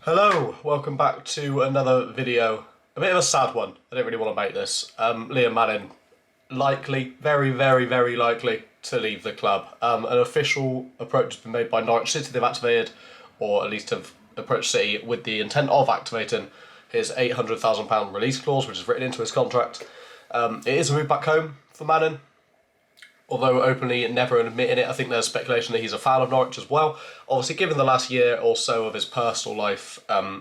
Hello, welcome back to another video. A bit of a sad one. I don't really want to make this. Liam Manning, likely, very likely to leave the club. An official approach has been made by Norwich City. They've activated, or at least have approached City with the intent of activating his £800,000 release clause, which is written into his contract. It is a move back home for Manning. Although openly never admitting it, I think there's speculation that he's a fan of Norwich as well. Obviously, given the last year or so of his personal life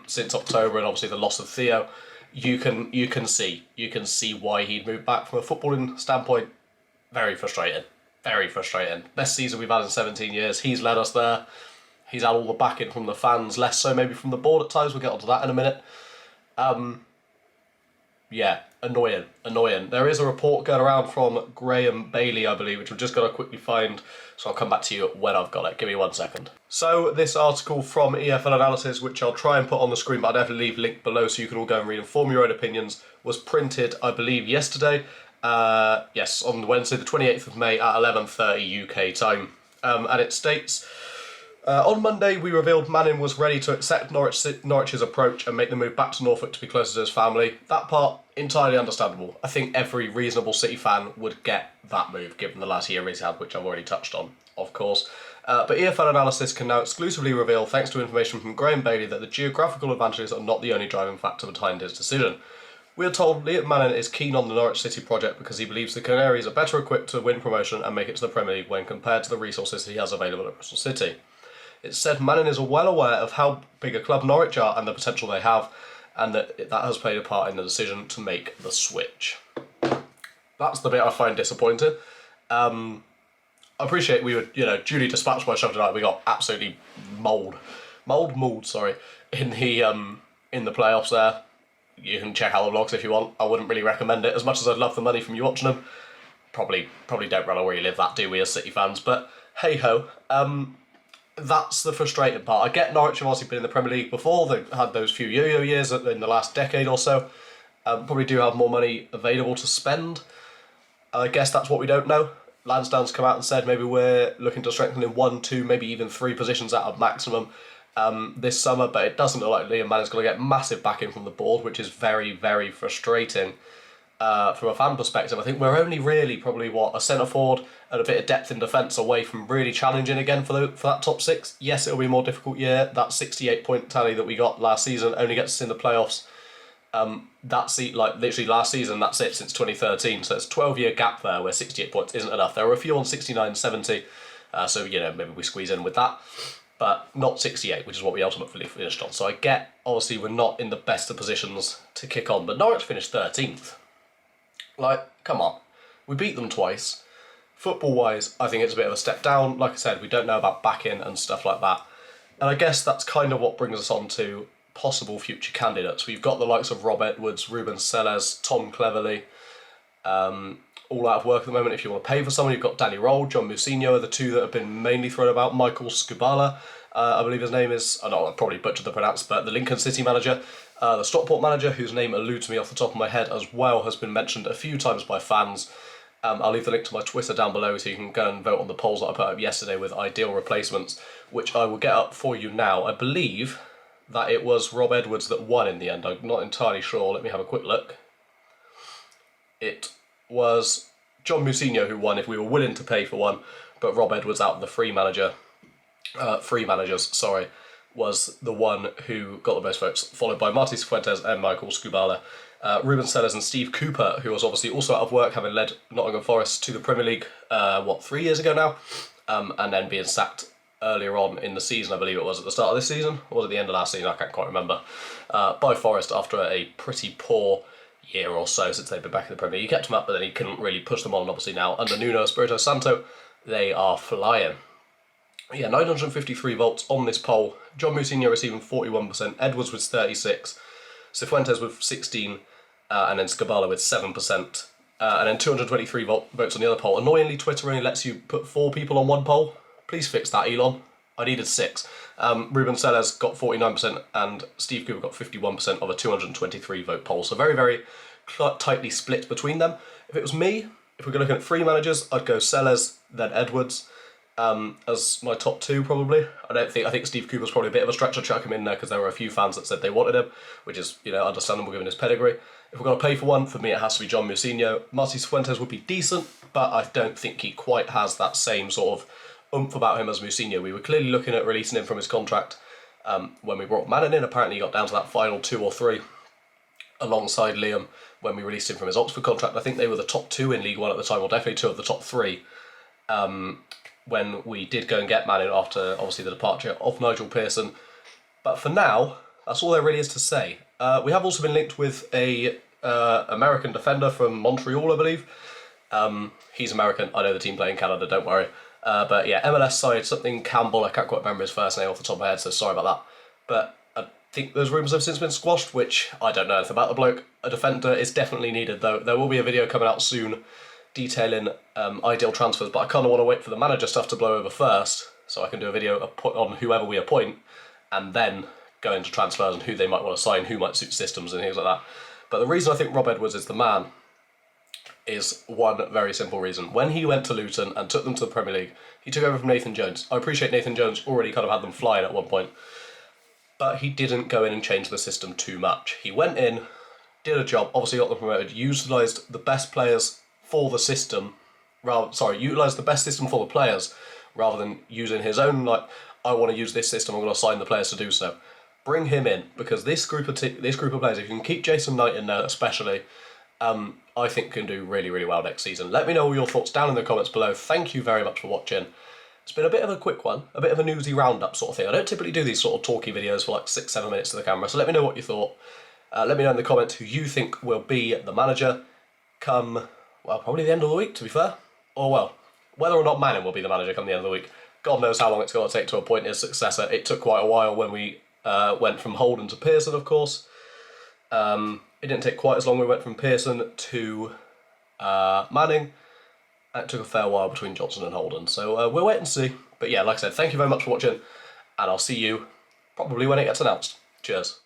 since October, and obviously the loss of Theo, you can see why he'd moved back. From a footballing standpoint, very frustrating, very frustrating. Best season we've had in 17 years. He's led us there. He's had all the backing from the fans, less so maybe from the board at times. We'll get onto that in a minute. Yeah, annoying. There is a report going around from Graham Bailey, I believe, which I've just got to quickly find, so I'll come back to you when I've got it. Give me 1 second. So this article from EFL Analysis, which I'll try and put on the screen, but I'll definitely leave a link below so you can all go and read and form your own opinions, was printed, I believe, yesterday. Yes, on Wednesday, the 28th of May at 11:30 UK time. And it states... on Monday, we revealed Manning was ready to accept Norwich's approach and make the move back to Norfolk to be closer to his family. That part, entirely understandable. I think every reasonable City fan would get that move, given the last year he's had, which I've already touched on, of course. But EFL Analysis can now exclusively reveal, thanks to information from Graham Bailey, that the geographical advantages are not the only driving factor behind his decision. We are told Liam Manning is keen on the Norwich City project because he believes the Canaries are better equipped to win promotion and make it to the Premier League when compared to the resources he has available at Bristol City. It said Manning is well aware of how big a club Norwich are and the potential they have, and that has played a part in the decision to make the switch. That's the bit I find disappointing. I appreciate we were, duly dispatched by Sheffield United. We got absolutely mauled, in the playoffs there. You can check out the vlogs if you want. I wouldn't really recommend it. As much as I'd love the money from you watching them, probably don't run where you live, that do we as City fans. But hey ho. That's the frustrating part. I get Norwich have obviously been in the Premier League before. They've had those few yo-yo years in the last decade or so. Probably do have more money available to spend. I guess that's what we don't know. Lansdown's come out and said maybe we're looking to strengthen in 1, 2, maybe even 3 positions at a maximum this summer, but it doesn't look like Liam Manning's going to get massive backing from the board, which is very frustrating. From a fan perspective, I think we're only really probably, a centre-forward and a bit of depth in defence away from really challenging again for that top 6. Yes, it'll be a more difficult year. That 68-point tally that we got last season only gets us in the playoffs. That's literally last season, that's it since 2013. So it's a 12-year gap there where 68 points isn't enough. There were a few on 69, 70, so maybe we squeeze in with that. But not 68, which is what we ultimately finished on. So I get, obviously, we're not in the best of positions to kick on, but Norwich finished 13th. Come on. We beat them twice. Football-wise, I think it's a bit of a step down. Like I said, we don't know about back-in and stuff like that. And I guess that's kind of what brings us on to possible future candidates. We've got the likes of Rob Edwards, Ruben Selles, Tom Cleverley, all out of work at the moment. If you want to pay for someone, you've got Danny Roll, John Mousinho are the two that have been mainly thrown about. Michael Skubala, I believe his name is, I probably butchered the pronounce, but the Lincoln City manager. The Stockport manager, whose name eludes me off the top of my head as well, has been mentioned a few times by fans. I'll leave the link to my Twitter down below so you can go and vote on the polls that I put up yesterday with ideal replacements, which I will get up for you now. I believe that it was Rob Edwards that won in the end. I'm not entirely sure. Let me have a quick look. It was John Mousinho who won if we were willing to pay for one, but Rob Edwards out of the free managers, was the one who got the most votes, followed by Marty Cifuentes and Michael Skubala. Ruben Selles and Steve Cooper, who was obviously also out of work, having led Nottingham Forest to the Premier League, 3 years ago now, and then being sacked earlier on in the season, I believe it was at the start of this season, or was it the end of last season, I can't quite remember, by Forest after a pretty poor year or so since they've been back in the Premier League. He kept them up, but then he couldn't really push them on, and obviously now, under Nuno Espirito Santo, they are flying. Yeah, 953 votes on this poll. John Mousinho receiving 41%, Edwards with 36%, Cifuentes with 16%, and then Skubala with 7%. And then 223 votes on the other poll. Annoyingly, Twitter only lets you put 4 people on one poll. Please fix that, Elon. I needed 6. Ruben Selles got 49%, and Steve Cooper got 51% of a 223 vote poll. So very tightly split between them. If it was me, if we're looking at free managers, I'd go Selles, then Edwards. as my top two, probably. I think Steve Cooper's probably a bit of a stretch to chuck him in there because there were a few fans that said they wanted him, which is, understandable given his pedigree. If we're going to pay for one, for me it has to be John Mousinho. Marty Cifuentes would be decent, but I don't think he quite has that same sort of oomph about him as Mousinho. We were clearly looking at releasing him from his contract when we brought Manning in. Apparently he got down to that final 2 or 3 alongside Liam when we released him from his Oxford contract. I think they were the top 2 in League One at the time, or definitely 2 of the top 3. When we did go and get Manning after, obviously, the departure of Nigel Pearson. But for now, that's all there really is to say. We have also been linked with a American defender from Montreal, I believe. He's American. I know the team play in Canada, don't worry. But yeah, MLS side, something Campbell. I can't quite remember his first name off the top of my head, so sorry about that. But I think those rumours have since been squashed, which I don't know anything about the bloke. A defender is definitely needed, though. There will be a video coming out soon detailing ideal transfers, but I kind of want to wait for the manager stuff to blow over first, so I can do a video on whoever we appoint, and then go into transfers and who they might want to sign, who might suit systems and things like that. But the reason I think Rob Edwards is the man is one very simple reason. When he went to Luton and took them to the Premier League, he took over from Nathan Jones. I appreciate Nathan Jones already kind of had them flying at one point, but he didn't go in and change the system too much. He went in, did a job, obviously got them promoted, utilised the best players for the system, utilised the best system for the players, rather than using his own, like, I want to use this system, I'm going to assign the players to do so. Bring him in, because this group of players, if you can keep Jason Knight in there especially, I think can do really, really well next season. Let me know all your thoughts down in the comments below. Thank you very much for watching. It's been a bit of a quick one, a bit of a newsy roundup sort of thing. I don't typically do these sort of talky videos for like 6-7 minutes to the camera, so let me know what you thought. Let me know in the comments who you think will be the manager come, well, probably the end of the week, to be fair. Or, well, whether or not Manning will be the manager come the end of the week. God knows how long it's going to take to appoint his successor. It took quite a while when we went from Holden to Pearson, of course. It didn't take quite as long when we went from Pearson to Manning. It took a fair while between Johnson and Holden. So we'll wait and see. But yeah, like I said, thank you very much for watching. And I'll see you probably when it gets announced. Cheers.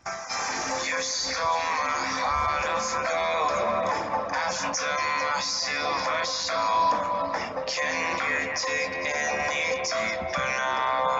You stole my heart of gold after my silver soul. Can you dig any deeper now?